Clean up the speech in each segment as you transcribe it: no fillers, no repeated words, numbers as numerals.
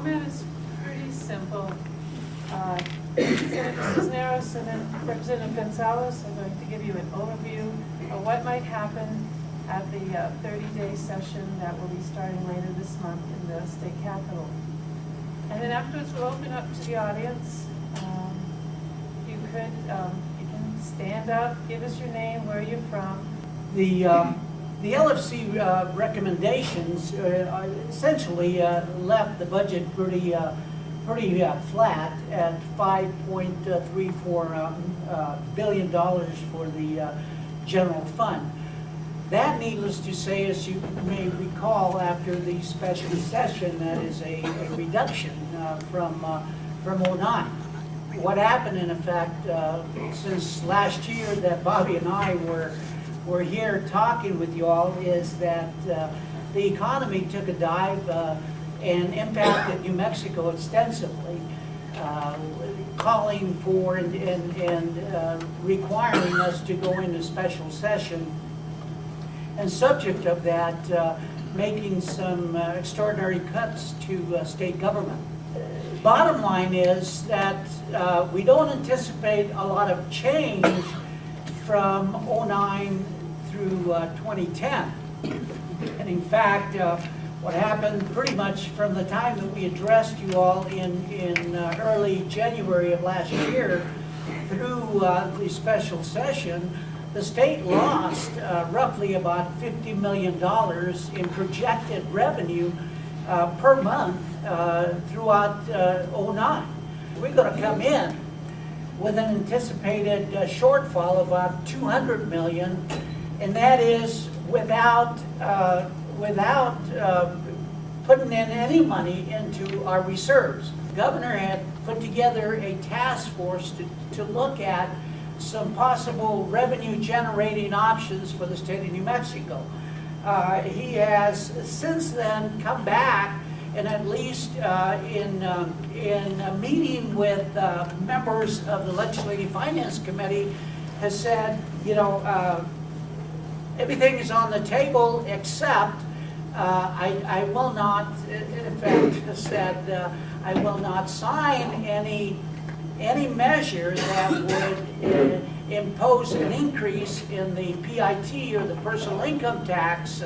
format is pretty simple. Senator Cisneros and Representative Gonzalez are going to give you an overview of what might happen at the 30-day session that will be starting later this month in the state capitol. And then afterwards, we'll open up to the audience. You can stand up, give us your name, where you're from. The LFC recommendations essentially left the budget pretty flat at $5.34 billion for the general fund. That, needless to say, as you may recall, after the special session, that is a reduction from '09. What happened, in effect, since last year that Bobby and I were here talking with you all, is that the economy took a dive and impacted New Mexico extensively, calling for and requiring us to go into special session, and subject of that, making some extraordinary cuts to state government. Bottom line is that we don't anticipate a lot of change from '09 through 2010. And in fact, what happened pretty much from the time that we addressed you all in early January of last year through the special session, the state lost roughly about $50 million in projected revenue per month throughout '09. We're going to come in with an anticipated shortfall of about $200 million, and that is without putting in any money into our reserves. The governor had put together a task force to look at some possible revenue generating options for the state of New Mexico. He has since then come back and at least in a meeting with members of the Legislative Finance Committee has said, you know, everything is on the table except I will not, in effect, said I will not sign any measure that would impose an increase in the PIT or the personal income tax,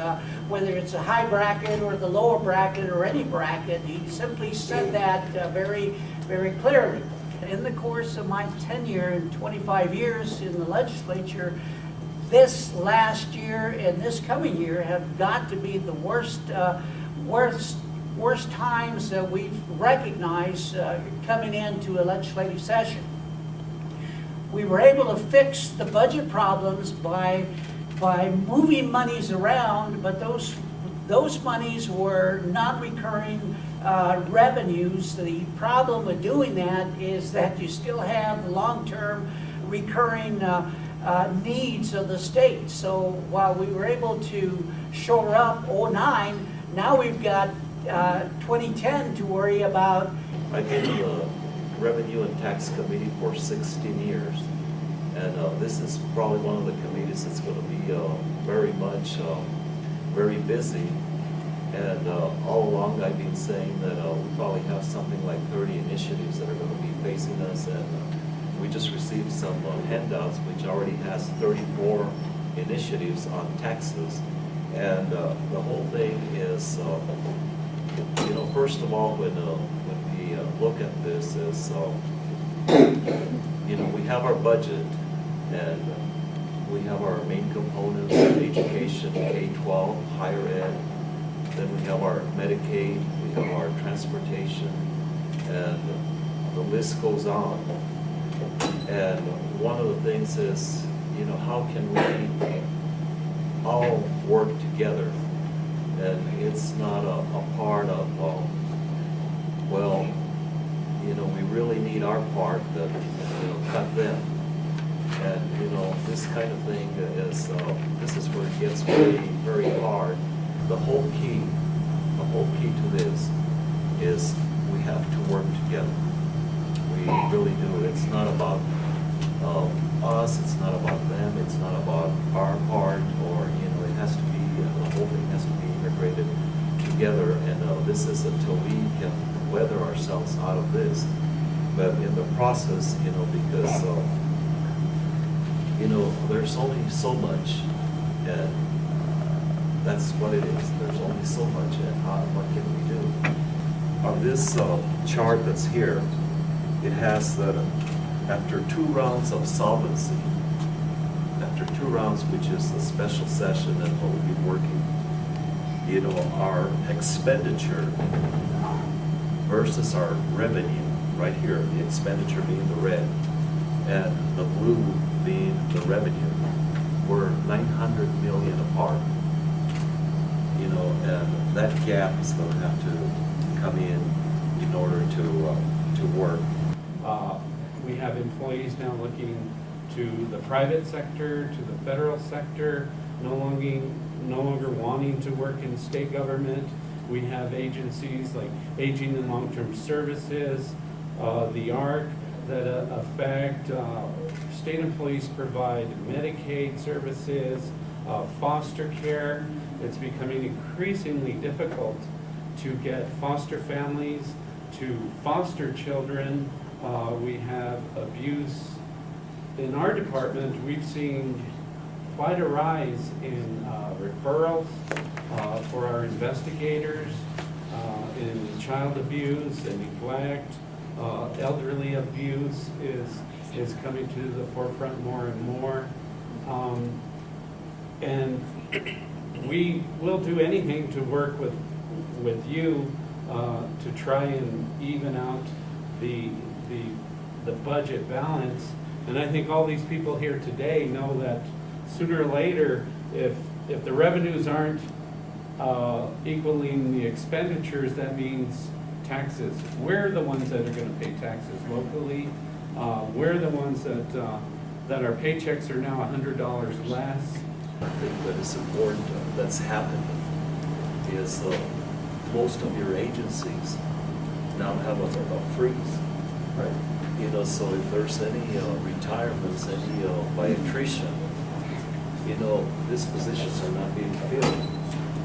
whether it's a high bracket or the lower bracket or any bracket. He simply said that very, very clearly. In the course of my tenure in 25 years in the legislature, this last year and this coming year have got to be the worst times that we've recognized coming into a legislative session. We were able to fix the budget problems by moving monies around, but those monies were non-recurring revenues. The problem with doing that is that you still have long-term recurring needs of the state. So while we were able to shore up '09, now we've got 2010 to worry about. I've been in the Revenue and Tax Committee for 16 years, and this is probably one of the committees that's going to be very much very busy. And all along I've been saying that we probably have something like 30 initiatives that are going to be facing us, and we just received some handouts which already has 34 initiatives on taxes. And the whole thing is, you know, first of all, when we look at this is, you know, we have our budget and we have our main components of education, K-12, higher ed. Then we have our Medicaid, we have our transportation, and the list goes on. And one of the things is, you know, how can we all work together? And it's not a part of, well, you know, we really need our part that, you know, cut them. And, you know, this kind of thing is, this is where it gets very, very hard. The whole key to this is we have to work together. We really do. It's not about us, it's not about them, it's not about our part, or, you know, it has to be, the whole thing has to be integrated together. And this is until we can weather ourselves out of this. But in the process, because, there's only so much, and that's what it is. There's only so much, and what can we do? On this chart that's here, it has that after 2 rounds of solvency, after 2 rounds, which is a special session and what we'll be working, our expenditure versus our revenue, right here, the expenditure being the red, and the blue being the revenue, we're 900 million apart. And that gap is going to have to come in order to work. We have employees now looking to the private sector, to the federal sector, no longer wanting to work in state government. We have agencies like Aging and Long-Term Services, the ARC, that affect state employees provide Medicaid services, foster care. It's becoming increasingly difficult to get foster families, to foster children. We have abuse. In our department, we've seen quite a rise in referrals for our investigators in child abuse and neglect. Elderly abuse is coming to the forefront more and more. And we will do anything to work with you to try and even out the budget balance. And I think all these people here today know that sooner or later, if the revenues aren't equaling the expenditures, that means taxes. We're the ones that are going to pay taxes locally. We're the ones that our paychecks are now $100 less. I think that is important that's happened is most of your agencies now have a freeze. Right. So if there's any retirements, any by attrition, these positions are not being filled.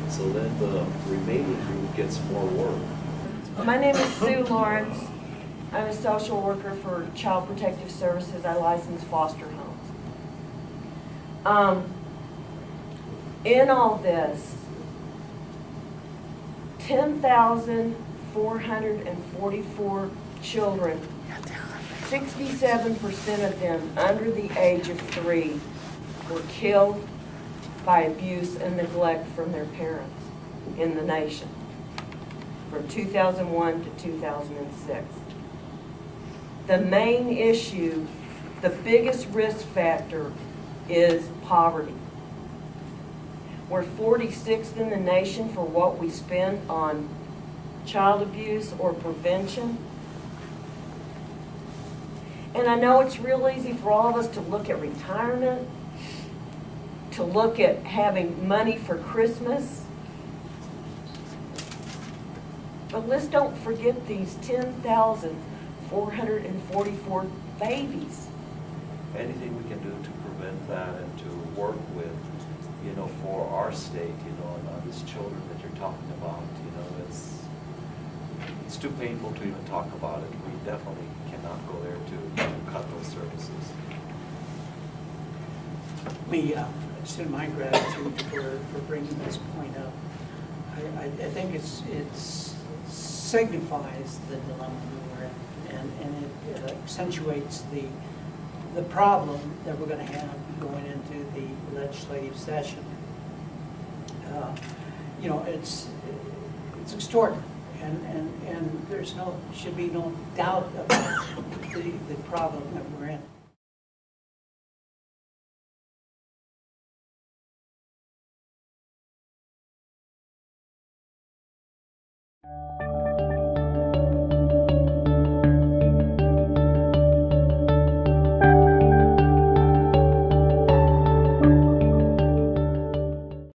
So then the remaining group gets more work. My name is Sue Lawrence. I'm a social worker for Child Protective Services. I license foster homes. In all this, 10,444 children, 67% of them under the age of 3 were killed by abuse and neglect from their parents in the nation from 2001 to 2006. The main issue, the biggest risk factor is poverty. We're 46th in the nation for what we spend on child abuse or prevention. And I know it's real easy for all of us to look at retirement, to look at having money for Christmas. But let's don't forget these 10,444 babies. Anything we can do to prevent that and to work with, for our state, and on these children that you're talking about, it's too painful to even talk about it. We definitely cannot go there to cut those services. It's in my gratitude for bringing this point up. I think it signifies the dilemma we're in, and it accentuates the problem that we're going to have going into the legislative session. It's extraordinary, and there's should be no doubt about the problem that we're in.